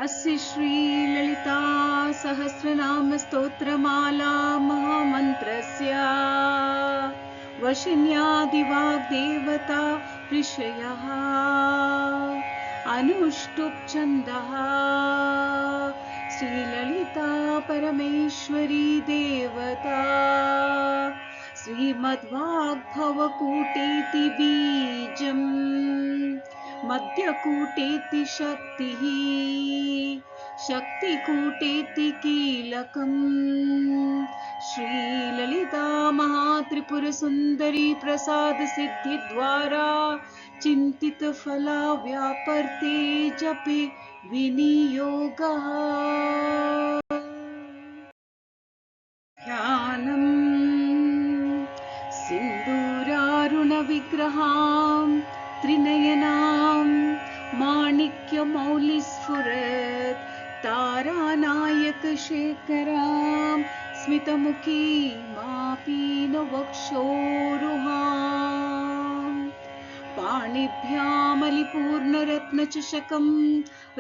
अस्य श्रीललिता सहस्रनाम स्तोत्रमाला महामन्त्रस्य वशिन्यादिवाग्देवता ऋषयः अनुष्टुप् छन्दः श्रीललिता परमेश्वरी देवता श्रीमद्वाग्भवकूटेति बीजम् मध्यकूटेति शक्तिः शक्तिकूटेति कीलकम् श्रीललिता महात्रिपुरसुन्दरी प्रसाद सिद्धिद्वारा चिन्तितफला व्यापर्ते जपे विनियोगः ध्यानम् सिन्दूरारुणविग्रहां त्रिनयनां माणिक्यमौलिस्फुरत् तारानायकशेखरां स्मितमुखीमापीनवक्षोरुहां पाणिभ्यामलिपूर्णरत्नचषकं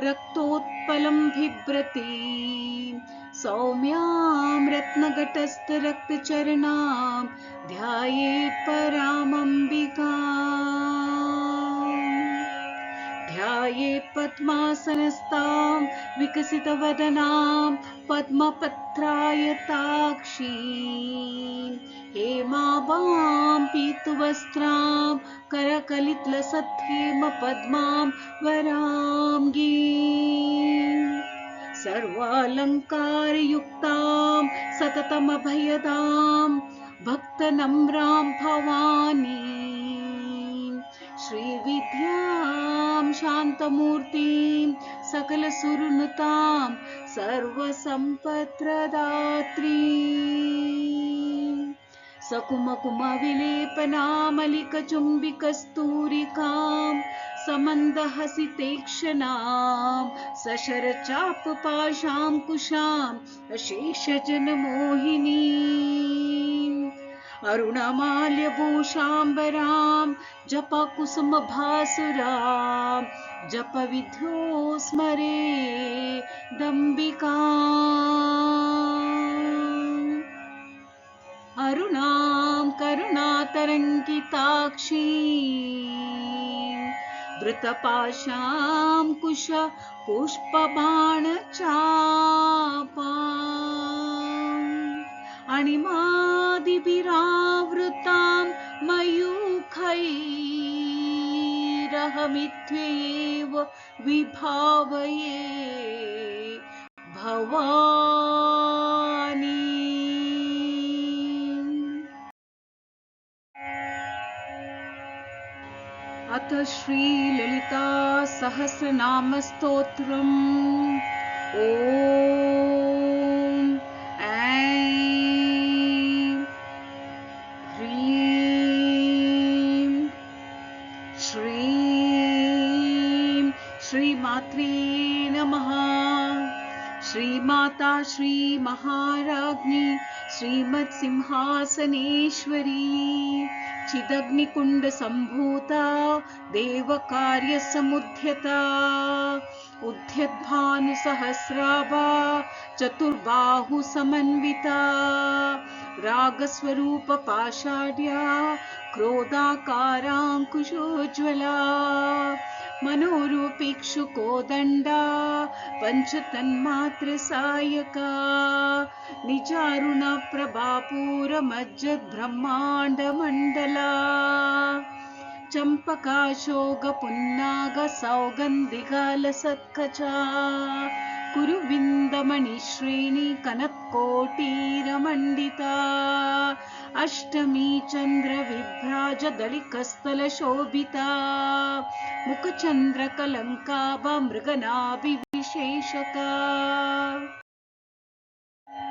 रक्तोत्पलं बिभ्रतीं सौम्यां रत्नघटस्थरक्तचरणां ध्यायेत् परामम्बिकाम् ध्यायेत् पद्मासनस्तां विकसितवदनां पद्मपत्रायताक्षीं हेमाभां पीतवस्त्रां करकलितलसद्धेम पद्मां वराङ्गीं सर्वालङ्कारयुक्तां सततमभयदां भक्तनम्रां भवानीं श्रीविद्यां शान्तमूर्तिं सकलसुरनुतां सर्वसम्पत्प्रदात्रीं सकुमकुमविलेपनामलिकचुम्बिकस्तूरिकां समन्दहसितेक्षणां सशरचापपाशाङ्कुशाम् अशेषजनमोहिनीम् अरुणमाल्यभूषाम्बरां जपकुसुमभासुरां जपविध्यो स्मरे दम्बिकाम् अरुणां करुणातरङ्गिताक्षीं धृतपाशां कुश पुष्पबाणचापाम् अणिमादिभिरावृतां मयूखैरहमित्येव विभावये भवानी। अथ श्रीललिता सहस्रनामस्तोत्रम् ॐ ऐं ह्रीं श्रीं श्रीमात्रे नमः। श्रीमाता श्रीमहाराज्ञी श्रीमत्सिंहासनेश्वरी चिदग्निकुण्डसम्भूता देवकार्यसमुद्यता उद्यद्भानुसहस्राभा चतुर्बाहुसमन्विता रागस्वरूपपाषाढ्या क्रोधाकाराङ्कुशोज्ज्वला मनोरूपेक्षुकोदण्डा पञ्चतन्मात्रसायका निजारुणप्रभापूरमज्जद्ब्रह्माण्डमण्डला चम्पकाशोकपुन्नागसौगन्धिकालसत्कचा कुरुविन्दमणिश्रेणी कनत्कोटीरमण्डिता अष्टमी चन्द्रविभ्राजदलिकस्थलशोभिता मुखचन्द्रकलङ्काभा मृगनाभिविशेषका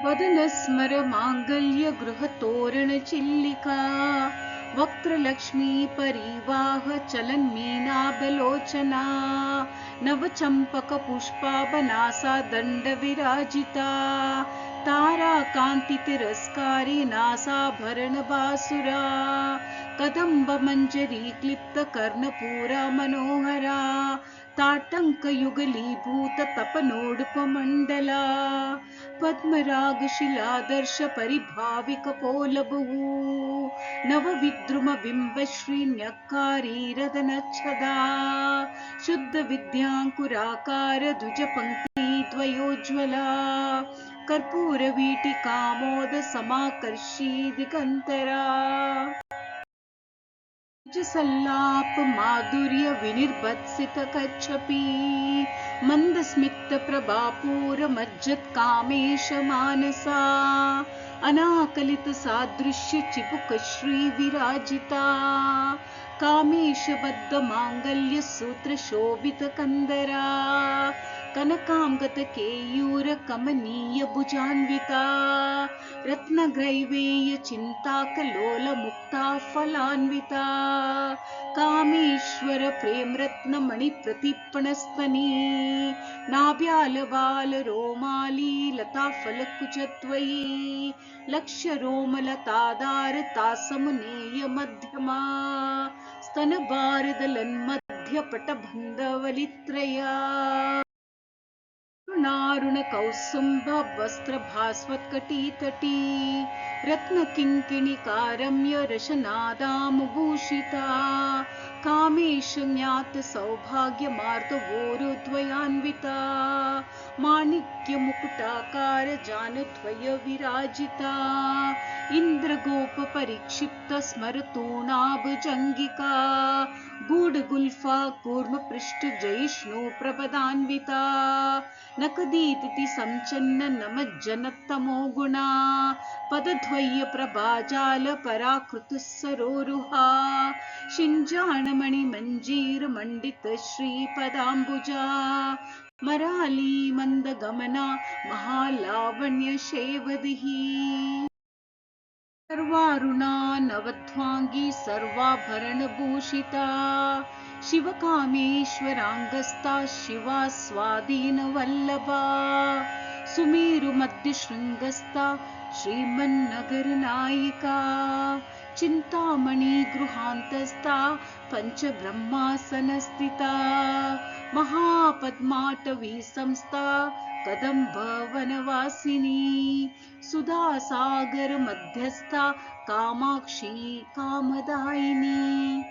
वदनस्मर माङ्गल्य गृहतोरणचिल्लिका वक्त्रलक्ष्मी परिवाह चलन्मीनाभलोचना नवचम्पकपुष्पाभनासा दण्डविराजिता ताराकान्तितिरस्कारी नासाभरणभासुरा कदम्बमञ्जरी क्लिप्तकर्णपूरा मनोहरा ತಾಟಂಕಯುಗಲೀಭೂತ ತಪನೋಡುಪಮಂಡಲ ಪದ್ಮರಾಗಶಿಲಾದರ್ಶ ಪರಿಭಾವಿಕಪೋಲಭವು ನವವಿದ್ರುಮ ಬಿಂಬ ಶ್ರೀನ್ಯಕ್ಕಾರೀರದನಚ್ಛದಾ ಶುದ್ಧ ವಿದ್ಯಾಂಕುರಾಕಾರ ಧ್ವಜ ಪಂಕ್ತಿ ದ್ವಯೋಜ್ವಲ ಕರ್ಪೂರ ವೀಟಿಕಾಮೋದ ಸಮಾಕರ್ಷಿ ದಿಗಂತರಾ सल्लाप माधुर्य विनिर्भत्सित कच्छपि मंदस्मित प्रभापूर मज्जत कामेश मानसा अनाकलित सादृश्य चिपुक श्री विराजिता कामेश बद्ध मांगल्य सूत्र शोभित कंदरा कनकांगत केयूर कमनीय भुजान्विता रत्नग्रैवेय चिंताकलोल मुक्ता फलान्विता कामेश्वर प्रेम रत्न मणि प्रतिपणस्तनी नाभ्याल बाल रोमाली लता फलकुचत्वयी लक्ष्य रोमलतादार तासमुनेय मध्यमा स्तन बारदलन्मध्य पटबन्धवलित्रया नारुण कौसुंभ वस्त्र भास्वत्कटीतटी रत्न किंकिणिकारम्य रशनादामुभूषिता कामेश ज्ञात सौभाग्य मार्दवोरुद्वयान्विता माणिक्य मुकुटाकार जानद्वय विराजिता इंद्रगोप परिक्षिप्त स्मरतूणाभुजंगिका गूढ़गुल्फा कूर्म पृष्ठ जयिष्णु प्रपदान्विता नकदीतिथि संचन्न नमज्जनतमो गुणा पदद्वय्य प्रभाजाल पराकृत सरोरुहा शिंजाणमणि मंजीर मंडित श्रीपदाम्बुजा मराली मंद गमना महालावण्य शेवदिही सर्वारुणा नवध्वांगी सर्वाभरण भूषिता शिवकामेश्वरांगस्ता शिवा स्वाधीन वल्लभा सुमेरु मध्य शृंगस्ता श्रीमन्नगर नायिका चिंतामणि गृहांतस्ता पंच ब्रह्मासनस्थिता महापद्माटवी संस्था कदंब वनवासिनी सुधा सागर मध्यस्था कामाक्षी कामदायिनी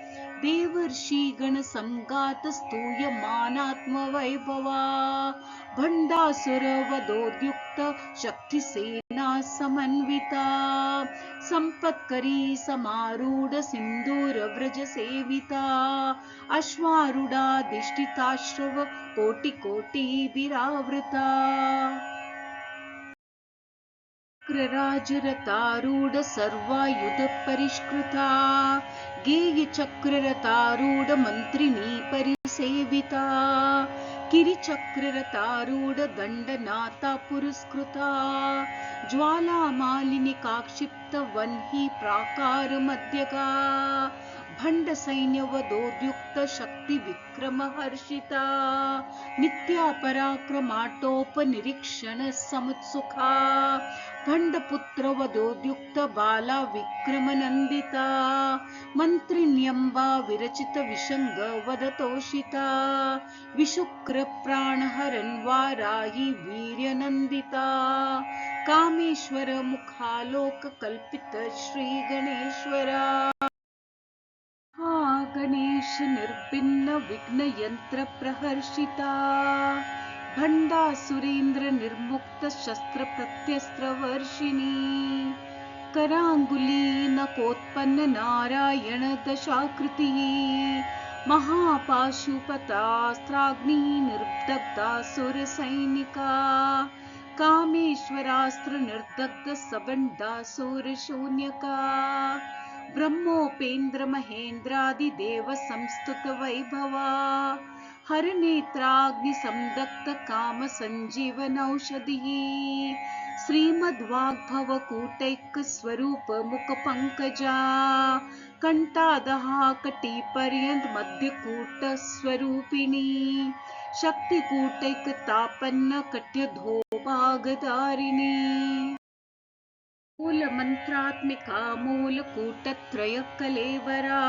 देवर्षि गण संगात स्तूयमानात्म वैभवा भंडासुर वधोद्युक्त शक्ति सेना समन्विता संपत्करी समारूढ़ सिंदूर व्रज सेविता अश्वारूढ़ा दिष्टिताश्रव कोटि कोटि विरावृता चक्रराजरतारूढ़ सर्वायुध परिष्कृता गेय चक्ररतारूढ़ मंत्रिणी परिसेविता किरिचक्ररतारूढ़ दंडनाथा पुरस्कृता ज्वाला मालिनी काक्षिप्त वन्ही प्राकार मध्यगा भंड सैन्य वधोद्युक्त शक्ति विक्रम हर्षिता नित्या पराक्रमाटोप निरीक्षण समुत्सुखा भंड पुत्र वधोद्युक्त बाला विक्रम नंदिता मंत्रिण्यंबा विरचित विशंग वदतोषिता विशुक्र प्राणहरन् वाराही वीर्य नंदिता कामेश्वर मुखालोक कल्पित श्री गणेश्वरा गणेश निर्भिन्न विघ्न यंत्र प्रहर्षिता भंडा सुरेंद्र निर्मुक्त शस्त्र प्रत्यस्त्र वर्षिणी करांगुली नकोत्पन्न नारायण दशाकृति महापाशुपतास्त्राग्नि निर्दग्धा सुर सैनिका कामेश्वरास्त्र निर्दग्ध सबंडा सुर शून्यका ब्रह्मोपेन्द्र महेन्द्रादि देव संस्तुत वैभवा हर नेत्राग्नि संदग्ध काम संजीवन औषधि श्रीमद्वाग्भव कूटैक स्वरूप मुख पंकजा कंटादहा कटी पर्यंत मध्य कूट स्वरूपिणी शक्ति कूटैक तापन्न कट्य धोभागधारिणी मूल मंत्रात्मिका मूल कूटत्रय कलेवरा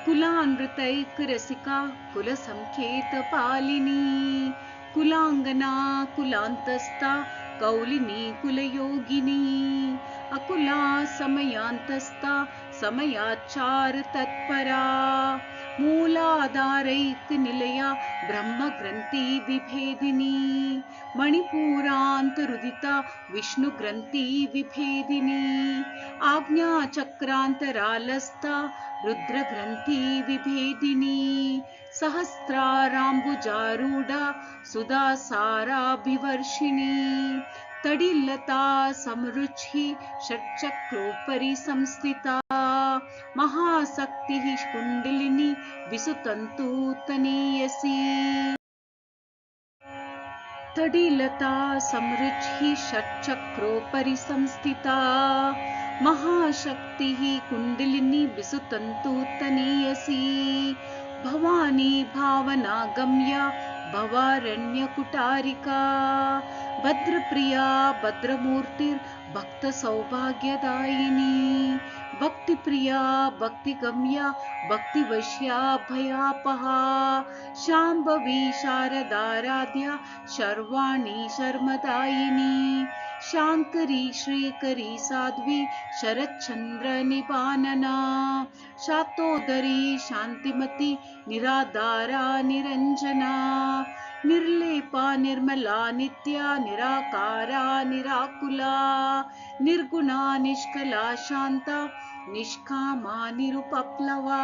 कुलानृतैक रसिका कुल संकेत पालिनी कुलांगना कुलांतस्था कौलिनी कुलयोगिनी अकुला समयांतस्था समयाचार तत्परा मूलाधारैक निलया ब्रह्म ग्रंथि विभेदिनी मणिपुरांतरुदिता विष्णु ग्रंथि विभेदिनी आज्ञा चक्रांतरालस्था रुद्र ग्रंथि विभेदिनी सहस्रारांबुजारूढ़ा सुधा साराभिवर्षिणी तडिलता समरुचि षट्चक्रोपरि संस्थिता महाशक्ति कुंडलिनी विसुतंतु तनीयसी तडिलता समरुचि षट्चक्रोपरि संस्थिता महाशक्ति कुंडलिनी विसुतंतु तनीयसी भवानी भावना गम्या भवारण्य कुटारिका भद्रप्रिया भद्रमूर्तिर् भक्त सौभाग्यदायिनी भक्ति प्रिया भक्ति गम्या भक्ति वश्या भयापहा शांभवी शारदाराध्या शर्वाणी शर्मदायिनी शांकरी श्रीकरी साध्वी शरच्चंद्र निपानना शातोदरी शांतिमती निराधारा निरंजना निर्लेपा निर्मला नित्या निराकारा निराकुला निर्गुणा निष्कला शांता निष्कामा निरुपप्लवा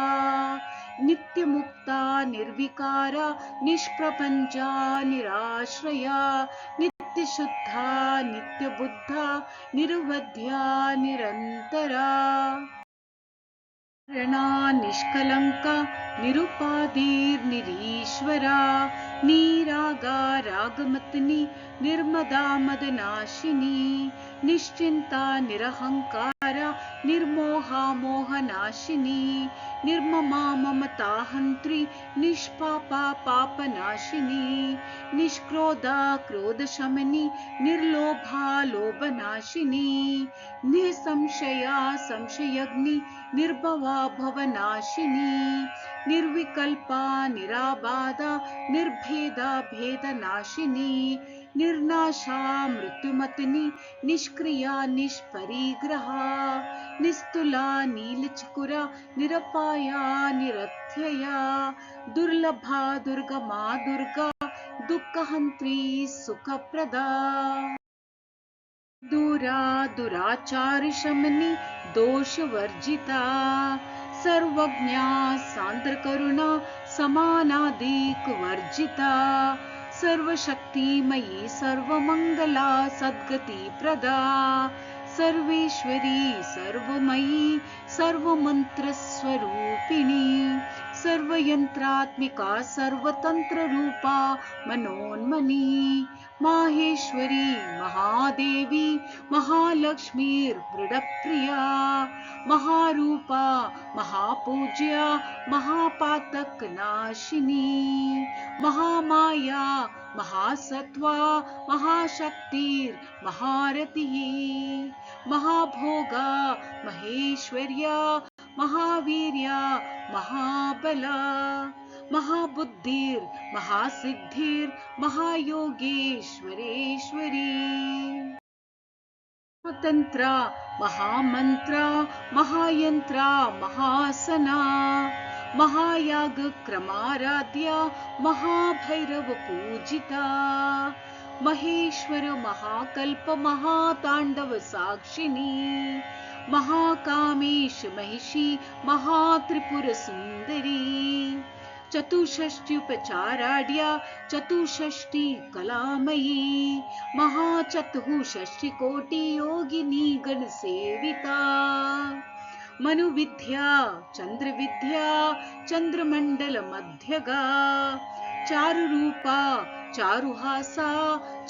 नित्यमुक्ता निर्विकारा निष्प्रपंचा निराश्रया नित्यशुद्धा नित्यबुद्धा निरुवध्या निरंतरा रणा निष्कलंका निरुपाधिर्निरीश्वरा निरागा रागमतिनी निर्मदा मदनाशिनी निश्चिंता निरहंकारा निर्मोहा मोहनाशिनी निर्ममा ममता हंत्री निष्पापा पापनाशिनी निष्क्रोधा क्रोधशमनी निर्लोभा लोभनाशिनी निसंशया संशयग्नि निर्भवा भवनाशिनी निर्विकल्पा निराबाधा निर्भेदा भेदनाशिनी निर्नाशा मृत्युमतिनी निष्क्रिया निष्परिग्रहा निस्तुला नीलचकुरा निरपाया निरत्यया दुर्लभा दुर्गमा दुर्गा दुःखहंत्री सुखप्रदा दूरा दुराचार शमनी दोष वर्जिता सर्वज्ञा सांद्र करुणा समानादिक वर्जिता सर्वशक्तिमयी सर्वमंगला सद्गति प्रदा सर्वेश्वरी सर्वमयी सर्वमंत्र स्वरूपिणी सर्वयंत्रात्मिका सर्वतंत्र रूपा मनोन्मनी माहेश्वरी महादेवी महालक्ष्मीर्मृडप्रिया महारूपा महापूज्या महापातक नाशिनी महामाया महासत्वा महाशक्तिर् महारतिः महाभोगा महेश्वर्या महावीर्या महाबला महाबुद्धिर् महासिद्धिर् महायोगेश्वरेश्वरी महातंत्रा महामंत्रा महायंत्रा महासना महायाग क्रमाराध्या महाभैरव पूजिता महेश्वर महाकल्प महातांडव साक्षिणी महाकामेश महिषी महात्रिपुर सुंदरी चतुष्षष्ट्युपचाराढ्या चतुष्षष्टि कलामयी महाचतुष्षष्टि कोटि योगिनी गण सेविता मनुविद्या चंद्रविद्या चंद्रमंडल मध्यगा चारुरूपा चारुहासा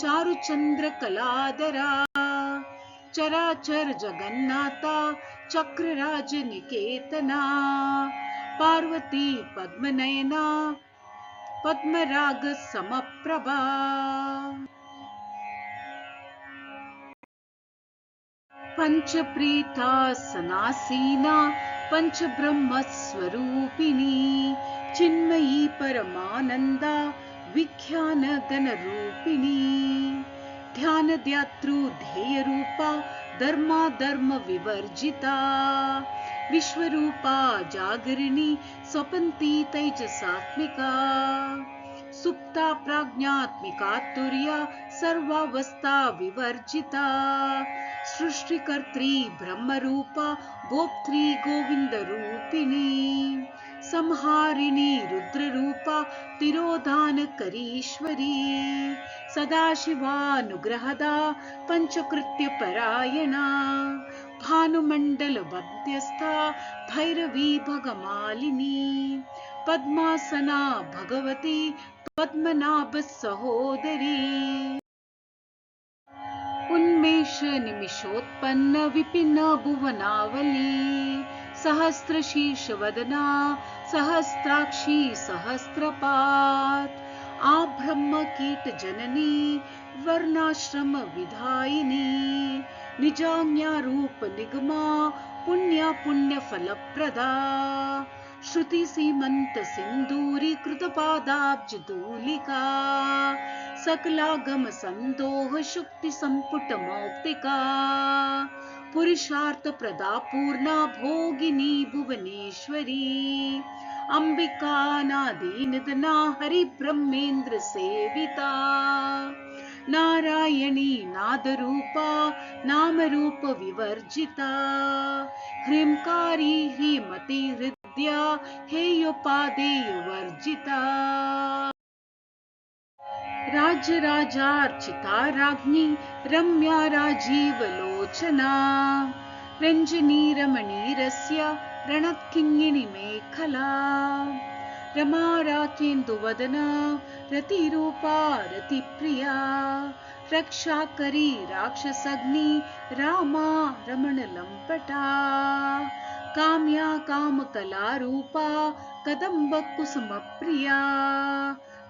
चारुचंद्र कलादरा चराचर जगन्नाथा चक्रराज निकेतना पार्वती पद्मनयना पद्मराग समप्रभा पंचप्रीता सनासीना पंचब्रह्म स्वरूपिणी चिन्मयी परमानंदा विज्ञान गण रूपिणी ध्यान ध्यातृ ध्येय रूपा धर्म विवर्जिता विश्वरूपा जागरिणी स्वपन्ती तैजसात्मिका सुप्ता प्राज्ञात्मिका तुर्या सर्वावस्था विवर्जिता सृष्टिकर्त्री ब्रह्मरूपा गोप्त्री गोविंद रूपिणी संहारिणी रुद्ररूपा तिरोधानकरीश्वरी सदाशिवानुग्रहदा पंचकृत्य परायणा भानुमंडल वध्यस्था भैरवी भगमालिनी पद्मासना भगवती पद्मनाभ सहोदरी उन्मेष निमिषोत्पन्न विपिन भुवनावली सहस्रशीर्ष वदना सहस्राक्षी सहस्रपात आब्रह्म कीट जननी वर्णाश्रम विधायिनी निजाज्ञा रूप निगमा पुण्य पुण्य फलप्रदा श्रुति सीमंत सिंदूरी कृत पादाब्ज धूलिका सकलागम संदोह शुक्ति संपुट मौक्तिका पुरुषार्थ प्रदा पूर्णा भोगिनी भुवनेश्वरी अंबिका नादीनिधना हरि ब्रह्मेंद्र सेविता नारायणी नादरूपा नाम रूप विवर्जिता ह्रींकारी ह्रीमती हृदया हेयोपादेय वर्जिता राजराजार्चिता राज्ञी रम्या राजीव लोचना रंजनी रमणीरस्य रणत्किङ्गिणी मेखला रमा राकेन्दुवदना रतिरूपा रतिप्रिया रक्षाकरी राक्षसग्नि रामा रमणलम्पटा काम्या कामकलारूपा कदम्बकुसुमप्रिया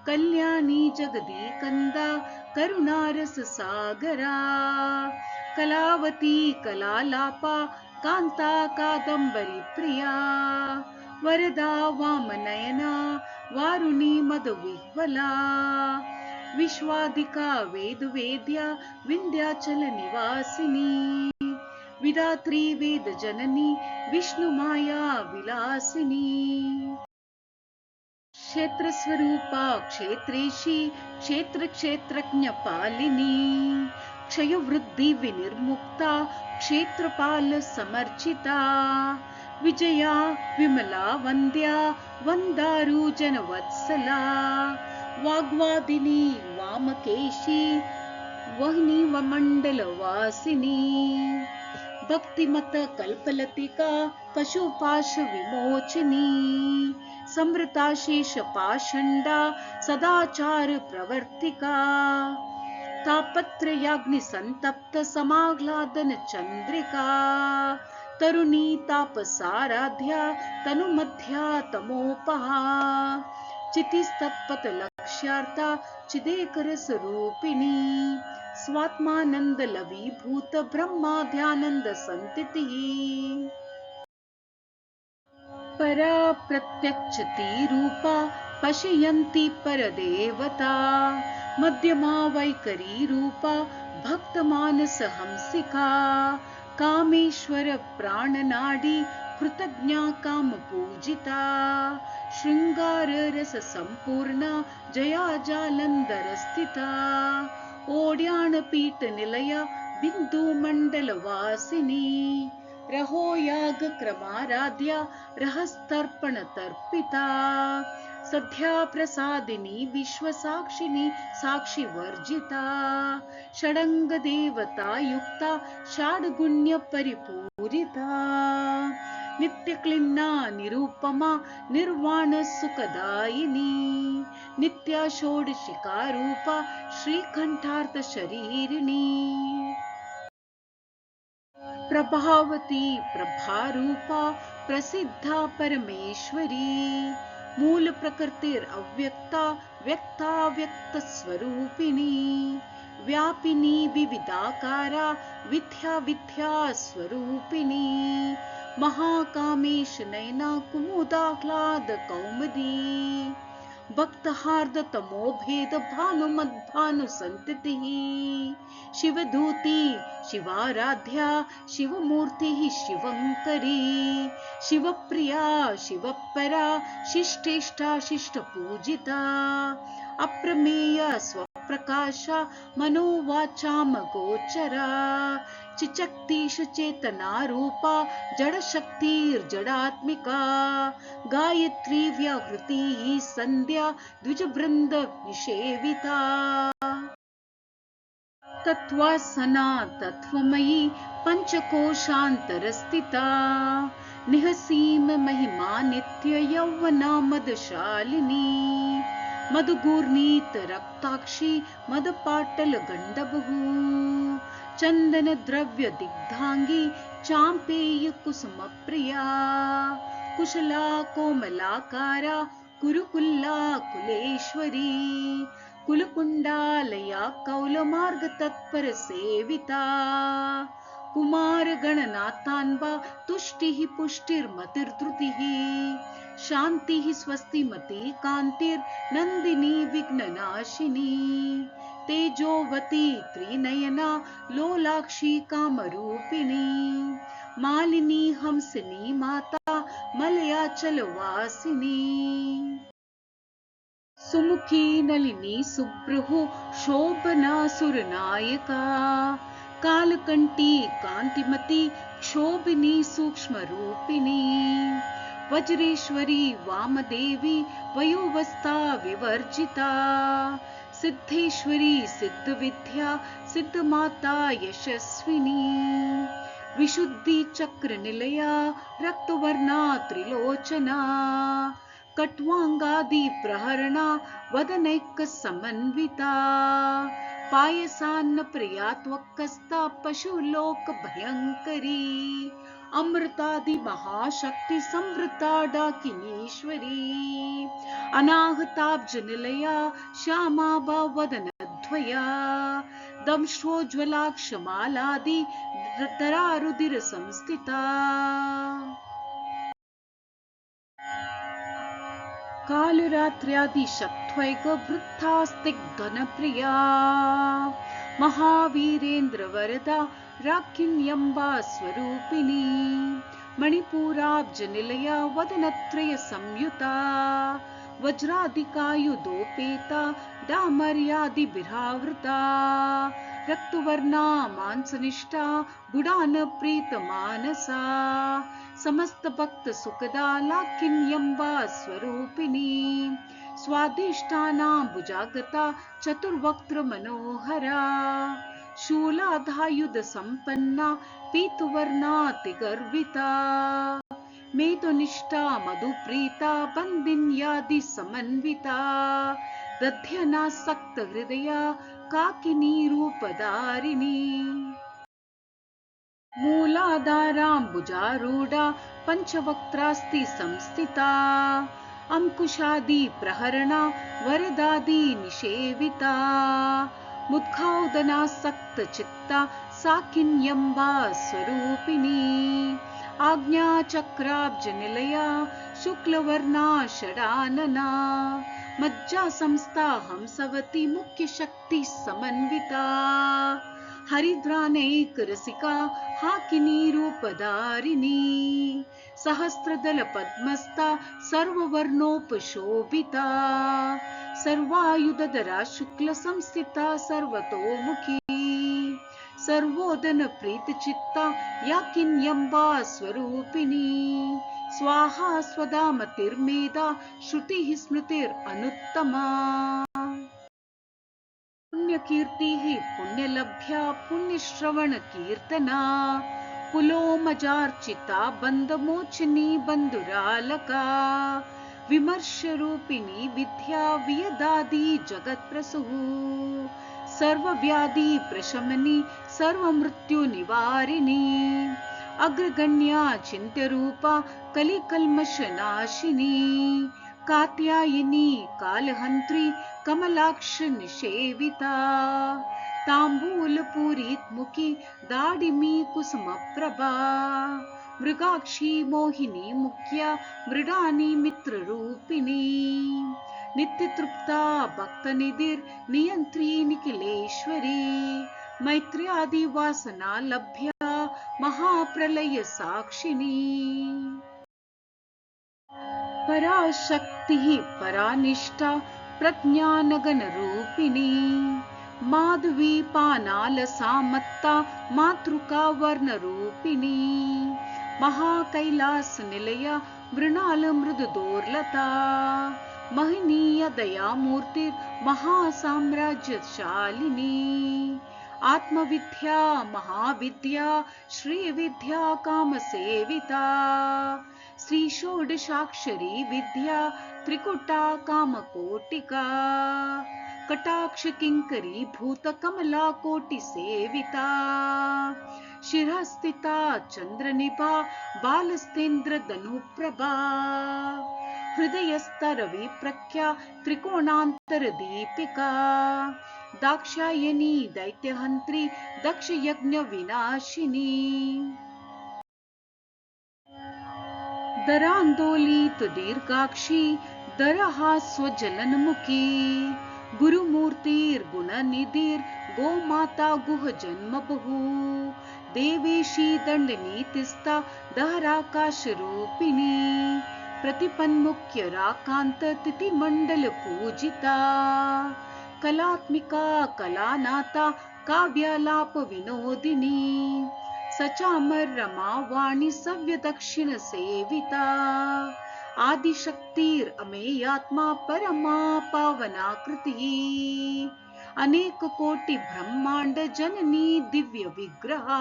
कल्याणी जगदीकन्दा करुणारस सागरा कलावती कलालापा कांता कादंबरी प्रिया वरदा वामनयना वारुणी मदविह्वला विश्वाधिका वेदवेद्या विंध्याचल निवासिनी विधात्री वेद जननी विष्णुमाया विलासिनी क्षेत्र स्वरूपा क्षेत्रेशी क्षेत्र क्षेत्रज्ञ पालिनी क्षय वृद्धि विनिर्मुक्ता क्षेत्रपाल समर्चिता विजया विमला वंद्या वंदारू जनवत्सला वाग्वादिनी वामकेशी वह्नि वमंडल वासिनी भक्तिमत कल्पलतिका पशुपाश विमोचनी समृता शेष पाषंडा सदाचार प्रवर्तिका तापत्रयाग्नि संतप्त समाह्लादन चंद्रिका तरुणी तापसाराध्या तनुमध्या तमोपहा चितिस्तत्पथ लक्ष्यार्था चिदेकर स्वरूपिणी स्वात्मानंद लवीभूत ब्रह्माध्यानंद संतितिः परा प्रत्यक्षति रूपा पश्यन्ति परदेवता मध्यमा वैकरी रूपा भक्तमानस हंसिका कामेश्वर प्राणनाडी कृतज्ञा काम पूजिता श्रृंगार रस संपूर्णा जया जालंधर स्थिता ओड्याण पीठ निलया बिंदु मंडल वासिनी रहो याग क्रमाराध्या रहस्तर्पण तर्पिता सद्या प्रसादिनी विश्व साक्षिनी साक्षी वर्जिता षडंग देवता युक्ता षाड्गुण्य परिपूरिता नित्य क्लिन्ना निरूपमा निर्वाण सुखदायिनी नित्या षोडशिका रूपा श्रीकंठार्थ शरीरिणी प्रभावती प्रभारूपा प्रसिद्धा परमेश्वरी मूल प्रकृतिर अव्यक्ता व्यक्ता व्यक्त स्वरूपिणी व्यापिनी विविधाकारा विद्या विद्या स्वरूपिणी महाकामेश नयना कुमुदाह्लाद कौमुदी भक्तहार्द तमो भेद भानुमद्भानु संततिः शिवदूती शिवाराध्या शिवमूर्ति शिवंकरी शिवप्रिया शिवपरा शिष्टेष्टा शिष्टपूजिता अप्रमेय स्वप्रकाश मनोवाचाम गोचरा चिचक्तीश चेतना रूपा जड़शक्तिर्जडात्मिका गायत्री व्याहृति संध्या द्विजवृंद निषेविता तत्त्वासना तत्त्वमयी पंचकोशान्तरस्थिता निहसीम महिमा नित्य यौवना मदशालिनी मधुगूर्णीत रक्ताक्षी मदपाटल गंडबहू चंदन द्रव्य दिग्धांगी चांपेय कुसुम प्रिया कुशला कोमलाकारा कुरुकुल्ला कुलेश्वरी कुलकुंडालया कौलमार्ग तत्पर सेविता कुमार गणनाथान्बा तुष्टिः पुष्टिर्मतिर्धृतिः शांतिः स्वस्तिमती कांतिर्नंदिनी विघ्ननाशिनी तेजोवती त्रिनयना लोलाक्षी कामरूपिणी मालिनी हंसिनी माता मलयाचल वासिनी सुमुखी नलिनी सुब्रहु शोभना सुरनायका कालकंटी कांतिमती क्षोभिनी सूक्ष्म रूपिणी वज्रेश्वरी वामदेवी वयोवस्था विवर्जिता सिद्धेश्वरी सिद्ध विद्या सिद्ध माता यशस्विनी विशुद्धि चक्र निलया रक्तवर्णा त्रिलोचना कट्वांगादि प्रहरणा वदनैक समन्विता पायसान्न प्रिया त्वक्कस्ता पशुलोक भयंकरी अमृतादि महाशक्ति संवृता डाकिनीश्वरी अनाहताब्ज निलया श्यामा वदनद्वया दंश्रोज्ज्वलाक्षमालादि तरारुधिर संस्थिता कालरात्र्यादि शक्त्वैक वृत्तास्तिग्धन प्रिया महावीरेन्द्र वरदा राकिन्यम्बा स्वरूपिणी मणिपूराब्ज निलया वदनत्रय संयुता वज्रादिकायुधोपेता डामर्यादि बिरावृता रक्तवर्णा मांसनिष्ठा गुडान प्रीत मानसा समस्त भक्त सुखदा लाकिन्यम्बा स्वरूपिणी स्वादिष्टानां भुजागता चतुर्वक्त्र मनोहरा शूलाधायुध संपन्ना पीतवर्णातिगर्विता मेदुनिष्ठा मधुप्रीता बन्दिन्यादि समन्विता दध्यनासक्त हृदया काकिनी रूपधारिणी मूलाधाराम्बुजारूढा पञ्चवक्त्रास्ति संस्थिता अंकुशादि प्रहरणा वरदादि निषेविता मुद्गौदनासक्त चित्ता साकिन्यम्बा स्वरूपिणी आज्ञा चक्राब्ज निलया शुक्लवर्णा षडानना मज्जा संस्था हंसवती मुख्य शक्ति समन्विता हरिद्रानैक रसिका हाकिनी रूपधारिणी सहस्रदल पद्मस्था सर्ववर्णोपशोभिता सर्वायुधधरा शुक्ल संस्थिता सर्वतोमुखी सर्वोदन प्रीत चित्ता याकिन्यम्बा स्वरूपिणी स्वाहा स्वदा मतिर्मेधा श्रुतिः स्मृतिरनुत्तमा पुण्यकीर्तिः पुण्यलभ्या पुण्यश्रवण कीर्तना पुलोमजार्चिता बन्धमोचनी बन्धुरालका विमर्श रूपिणी विद्या वियदादि जगत्प्रसूः सर्वव्याधि प्रशमनी सर्वमृत्यु निवारिणी अग्रगण्या चिन्त्यरूपा कलिकल्मषनाशिनी कात्यायिनी कालहन्त्री कमलाक्ष निषेविता ताम्बूलपूरितमुखी दाडिमी कुसुमप्रभा मृगाक्षी मोहिनी मुख्या मृडानी मित्र रूपिणी नित्य तृप्ता भक्त निधिर नियंत्री निखिलेश्वरी मैत्र्यादि वासना लभ्या महाप्रलय साक्षिणी पराशक्ति परानिष्ठा प्रज्ञानगण रूपिणी माधवी पानाल सामत्ता मातृका वर्ण रूपिणी महाकैलास निलय मृणाल मृदु दोर्लता महनीय दयामूर्ति महासाम्राज्यशालिनी आत्मविद्या महाविद्या श्रीविद्या कामसेविता श्री षोडशाक्षरी विद्या त्रिकुटा कामकोटिका कटाक्ष किंकरी भूत कमला कोटि सेविता शिरस्थिता चंद्रनिभा बालस्तेन्द्र धनुप्रभा हृदयस्तरवि प्रख्या त्रिकोणांतर दीपिका दाक्षायणी दैत्यहंत्री दक्ष यज्ञ विनाशिनी दरांदोलित दीर्घाक्षी दरहास्वजलनमुखी गुरुमूर्तिर्गुणनिधिर् गोमाता गुह जन्म बहु देवेशी दंडनीतिस्ता दहराकाश रूपिणी प्रतिपन्मुख्य राकांत तिथि मंडल पूजिता कलात्मिका कलानाता काव्यालाप विनोदिनी सचामर रमा वाणी सव्य दक्षिण सेविता आदिशक्तिर अमेयात्मा परमा पावनाकृति अनेक कोटि ब्रह्मांड जननी दिव्य विग्रहा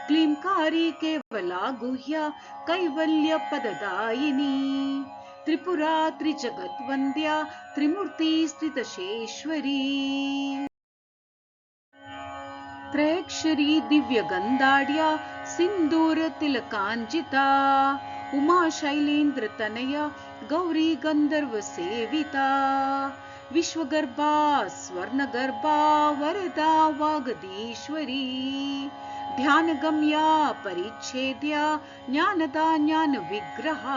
क्लींकारी केवला गुह्या कैवल्य पददायिनी त्रिपुरा त्रिजगत वंद्या त्रिमूर्ति स्थितशेश्वरी त्रैक्षरी दिव्य गंधाढ़्या सिंदूर तिलकांजिता उमा शैलेन्द्र तनया गौरी गंधर्व सेविता विश्वगर्भा स्वर्णगर्भा वरदा वागदीश्वरी ध्यान गम्या परिच्छेद्या ज्ञानदा ज्ञान विग्रहा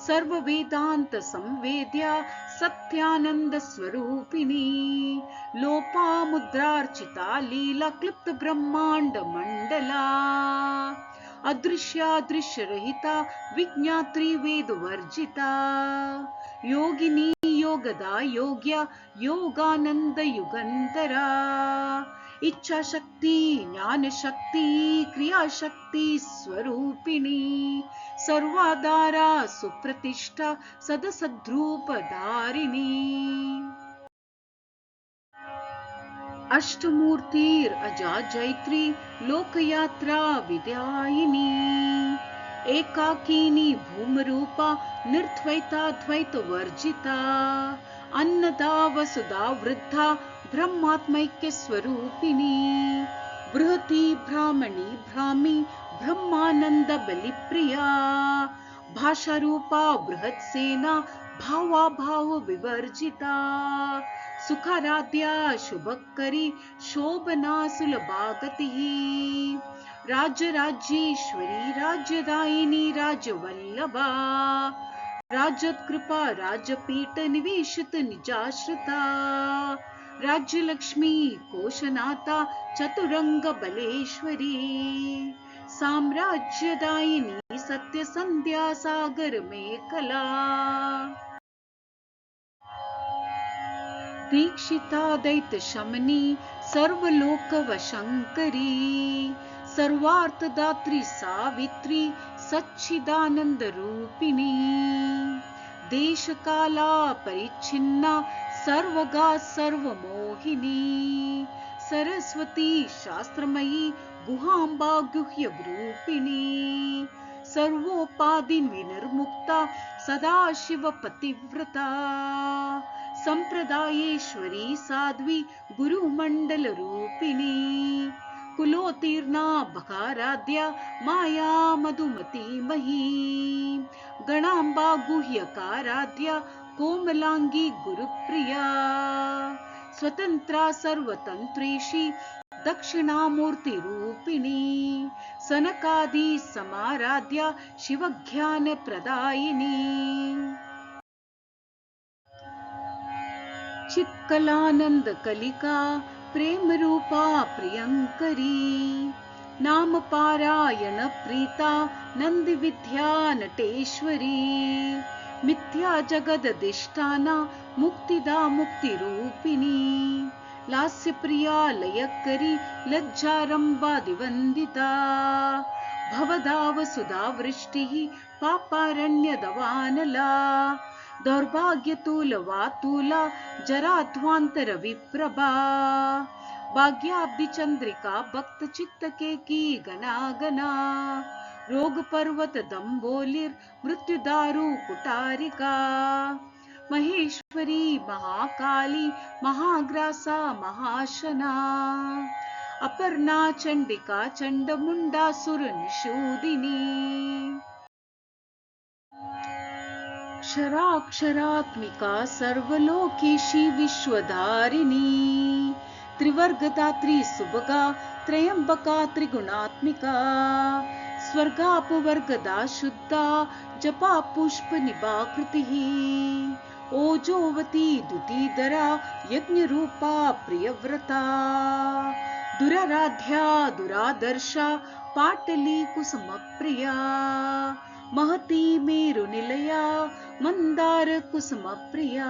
सर्व वेदांत संवेद्या सत्यानंद स्वरूपिणी लोपा मुद्रार्चिता लीला क्लिप्त ब्रह्मांड मंडला अदृश्या दृश्य रहिता विज्ञात्री वेद वर्जिता योगिनी योगदा योग्या योगानंद युगंतरा इच्छा शक्ति ज्ञान शक्ति क्रिया शक्ति स्वरूपिणी सर्वाधारा सुप्रतिष्ठा सदसद्रूप धारिणी अष्टमूर्तिर अजा जैत्री लोकयात्रा विद्यायिनी एकाकिनी भूमरूपा निर्द्वैता द्वैत वर्जिता अन्नदा वसुधा वृद्धा ब्रह्मात्मैक्य स्वरूपिणी बृहती ब्राह्मणी भ्रामी ब्रह्मानंद बलिप्रिया भाषा रूपा बृहत् सेना भावा भाव विवर्जिता सुखाराध्या शुभकरी शोभना सुलभागति राज्य राज्येश्वरी राज्यदायिनी राजवल्लभा राज्यकृपा राजपीठ निवेशित निजाश्रिता राज्य लक्ष्मी कोशनाता चतुरंग बलेश्वरी साम्राज्यदायिनी सत्य संध्या सागर मेखला दीक्षिता दैत्य शमनी सर्वलोक वशंकरी सर्वार्थदात्री सावित्री सच्चिदानंद रूपिणी देश काला परिच्छिन्ना सर्वगा सर्वमोहिनी सरस्वती शास्त्रमयी गुहांबा गुह्य रूपिणी सर्वोपाधि विनिर्मुक्ता सदाशिव पतिव्रता संप्रदायेश्वरी साध्वी गुरुमंडल रूपिणी कुलोत्तीर्णा बकाराध्या माया मधुमती मही गणांबा गुह्यकाराध्या कोमलांगी गुरुप्रिया स्वतंत्रा सर्वतंत्रेशी दक्षिणामूर्ति रूपिणी सनकादि समाराध्या शिवज्ञान प्रदायिनी चित्कलानंद कलिका प्रेम रूपा प्रियंकरी नाम पारायण प्रीता नंद विद्या नटेश्वरी मिथ्या जगदधिष्ठाना मुक्तिदा मुक्ति रूपिणी लास्य प्रिया लयकरी लज्जारंभादिवंदिता भवदाव सुधा वृष्टिः पापारण्यदवानला दौर्भाग्यतूल वातूला जराध्वांतर विप्रभा भाग्याब्धि चंद्रिका भक्त चित्त के की गना गना रोग पर्वत दंबोलिर मृत्युदारु कुटारिका महेश्वरी महाकाली महाग्रासा महाशना अपर्णा चंडिका चंडमुंडासुर निषूदिनी क्षराक्षरात्मिका सर्वलोकेशी विश्वधारिणी त्रिवर्गदात्री सुभगा त्रयंबका त्रिगुणात्मिका स्वर्गापवर्गदा शुद्धा जपा पुष्प निभाकृतिः ओजोवती दुतीधरा यज्ञ रूपा प्रियव्रता दुराराध्या दुरादर्शा पाटली कुसुम प्रिया महती मेरु निलया मंदार कुसुम प्रिया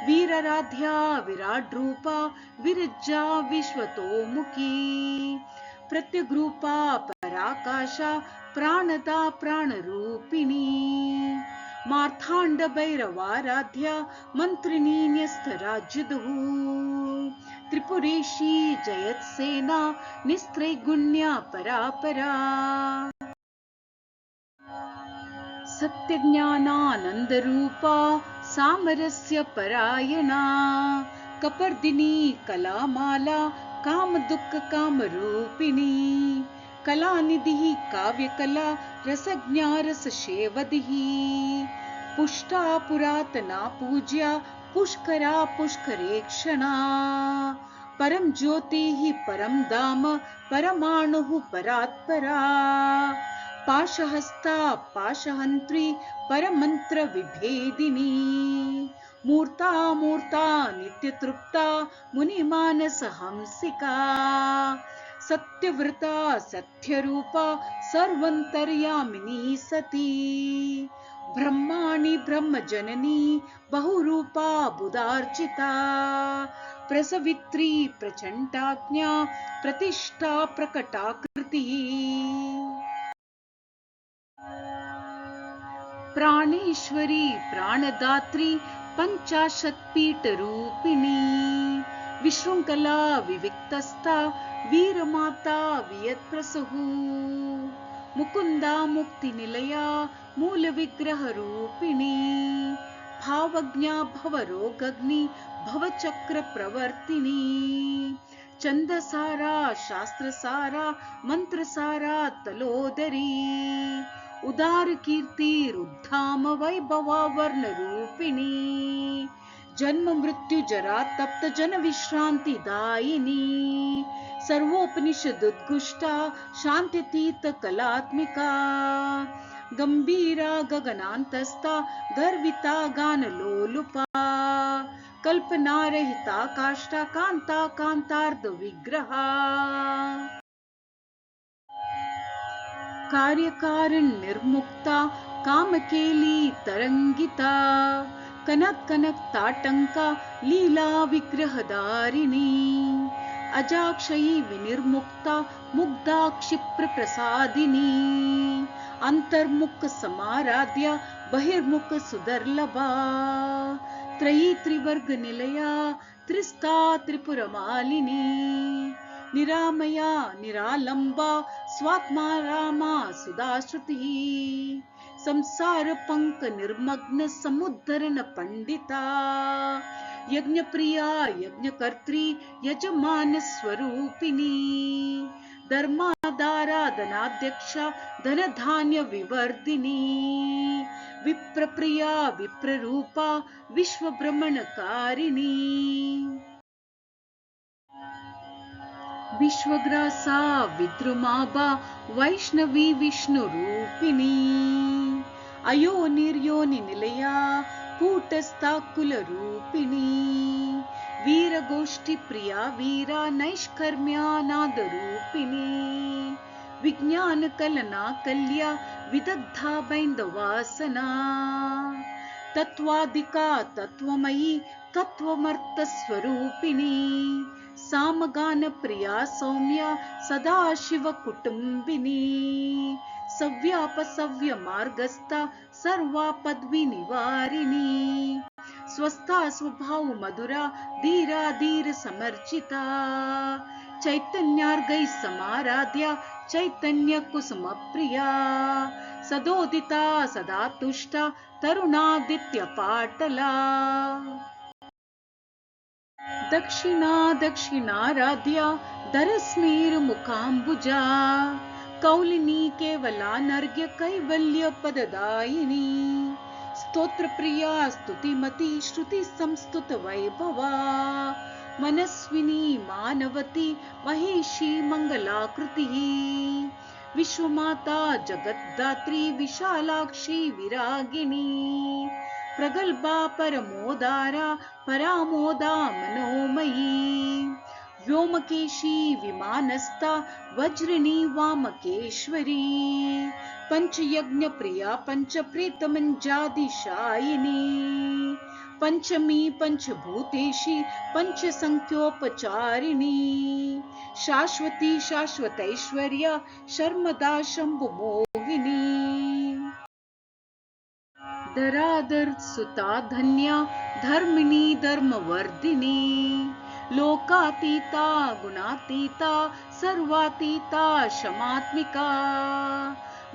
वीराराध्या विराट रूपा विरजा विश्वतोमुखी प्रत्यग्रूपा पराकाशा प्राणदा प्राण रूपिणी मार्थांड भैरवाराध्या मंत्रिणी न्यस्तराज्यदहु त्रिपुरेशी जयत्सेना निस्त्रैगुण्या परापरा सत्यज्ञानानंद रूपा सामरस्य परायणा कपर्दिनी कलामाला काम दुख काम रूपिणी कलानिधि काव्यकला रसज्ञा रस शेवदिः पुष्टा पुरातना पूज्या पुष्करा पुष्करेक्षणा परम ज्योतिः परम धाम परमाणुः परात्परा पाशहस्ता पाशहंत्री परमंत्र विभेदिनी मूर्ता मूर्ता नित्य तृप्ता मुनिमानस हंसिका सत्यव्रता सत्यरूपा सर्वंतर्यामिनी सती ब्रह्माणि ब्रह्मजननी बहुरूपा बुधार्चिता प्रसवित्री प्रचंडाज्ञा प्रतिष्ठा प्रकटाकृति प्राणेश्वरी प्राणदात्री पंचाशत्पीठ रूपिणी विशृंखला विविक्तस्था वीरमाता वियत्प्रसहु मुकुंदा मुक्ति निलया मूल विग्रह रूपिणी भावज्ञा भवरोगग्नि भवचक्र प्रवर्तिनी चंदसारा शास्त्रसारा मंत्रसारा तलोदरी उदार कीर्ति रुद्धाम वैभवा वर्ण रूपिणी जन्म मृत्यु जरा तप्त जन विश्रांति दायिनी सर्वोपनिषद उद्गुष्टा शांतितीत कलात्मिका गंभीरा गगनांतस्था गर्विता गान लोलुपा कल्पना रहिता काष्ठा कांता कांतार्ध विग्रहा कार्यकारण निर्मुक्ता कामकेली तरंगिता कनक कनक ताटंका लीला विग्रहधारिणी अजाक्षयी विनिर्मुक्ता मुग्धा क्षिप्र प्रसादिनी अंतर्मुख समाराध्या बहिर्मुख सुदर्लभा त्रयी त्रिवर्ग निलया त्रिस्ता त्रिपुरमालिनी निरामया निरालंबा स्वात्मा रामा सुधाश्रुति संसार पंक निर्मग्न समुद्धरण पंडिता यज्ञ प्रिया यज्ञकर्त्री यजमान स्वरूपिणी धर्माधाराधनाध्यक्षा धन धान्य विवर्धिनी विप्रप्रिया विप्ररूपा विश्व भ्रमणकारिणी विश्वग्रासा विद्रुमाबा वैष्णवी विष्णु रूपिणी अयो निर्योनि निलया कूटस्था कुल रूपिणी वीरगोष्ठी प्रिया वीरा नैष्कर्म्यानाद रूपिणी विज्ञान कलना कल्या विदग्धा बैंदवासना तत्वादिका तत्वमयी तत्वमर्थ स्वरूपिणी सामगान प्रिया सौम्या सदा शिव कुटुंबिनी सव्यापसव्य मार्गस्था सर्वा पदवी निवारिणी स्वस्था स्वभाव मधुरा धीरा धीर समर्चिता चैतन्यार्गै समाराध्या चैतन्य कुसुम प्रिया सदोदिता सदा तुष्टा तरुणादित्य पाटला दक्षिणा दक्षिणाराध्या दरस्मीर मुखांबुजा कौलिनी केवला नर्ग्य कैवल्य पददायिनी स्तोत्र प्रिया स्तुतिमती श्रुति संस्तुत वैभवा मनस्विनी मानवती महेशी मंगलाकृति विश्वमाता जगद्धात्री विशालाक्षी विरागिणी प्रगल्भा परमोदारा परामोदा मनोमयी व्योमकेशी विमानस्था वज्रिणी वामकेश्वरी पंचयज्ञ प्रिया पंच प्रीतमंजादिशायिनी पंचमी पंचभूतेशी पंच संख्योपचारिणी शाश्वती शाश्वतैश्वर्या शर्मदा शंभु मोहिनी धराधर सुता धन्या धर्मिणी धर्मवर्धिनी लोकातीता गुणातीता सर्वातीता क्षमात्मिका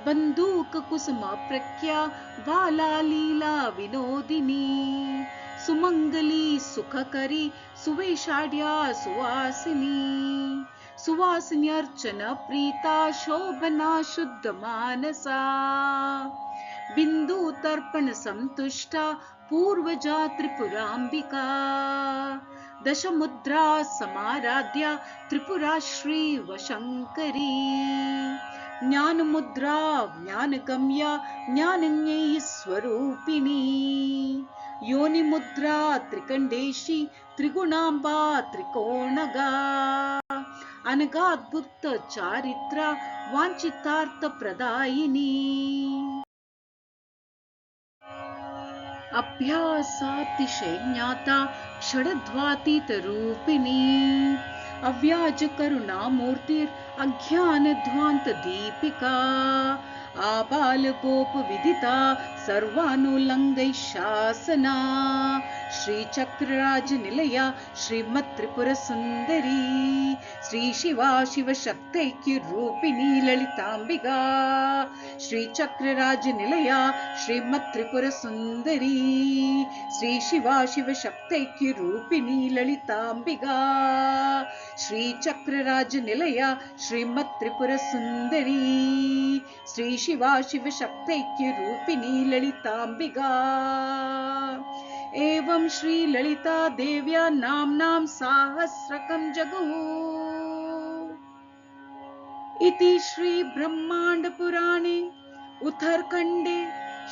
बंदूक कुसुम प्रख्या बाला लीला विनोदिनी सुमंगली सुखकरी सुवेशाढ्या सुवासिनी सुवासिन्यर्चन प्रीता शोभना शुद्ध मानसा बिंदु तर्पण संतुष्टा पूर्वजा त्रिपुरांबिका दशमुद्रा समाराध्या त्रिपुरा श्री वशंकरी ज्ञान मुद्रा ज्ञान गम्या ज्ञानज्ञेय स्वरूपिणी योनि मुद्रा त्रिकंडेशी त्रिगुणांबा त्रिकोणगा अनगाद्भुत चारित्रा वांछितार्थ प्रदायिनी अभ्यासातिशय ज्ञाता षडध्वातीत रूपिणी अव्याज करुणा मूर्तिर अज्ञान ध्वांत दीपिका आबाल गोप विदिता सर्वानुलंघै शासना श्री चक्रराज निलया श्रीमत् त्रिपुर सुंदरी श्री शिवा शिव शक्तैक्य रूपिणी ललितांबिका श्री चक्रराज निलया श्रीमत् त्रिपुर सुंदरी श्री शिवा शिव शक्तैक्य रूपिणी ललितांबिका श्री चक्रराज निलया श्रीमत् त्रिपुर सुंदरी श्री शिवा शिव शक्तैक्य रूपिणी ललितांबिका एवं श्री ललिता देव्या नाम्नां साहस्रकं जगुः इति श्री ब्रह्मांड पुराणे उत्तरखंडे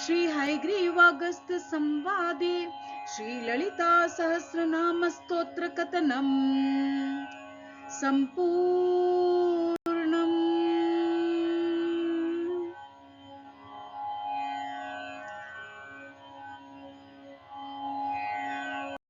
श्री हयग्रीवागस्त्य संवादे श्री ललिता सहस्रनाम स्तोत्र कथनम् संपूर्णम्।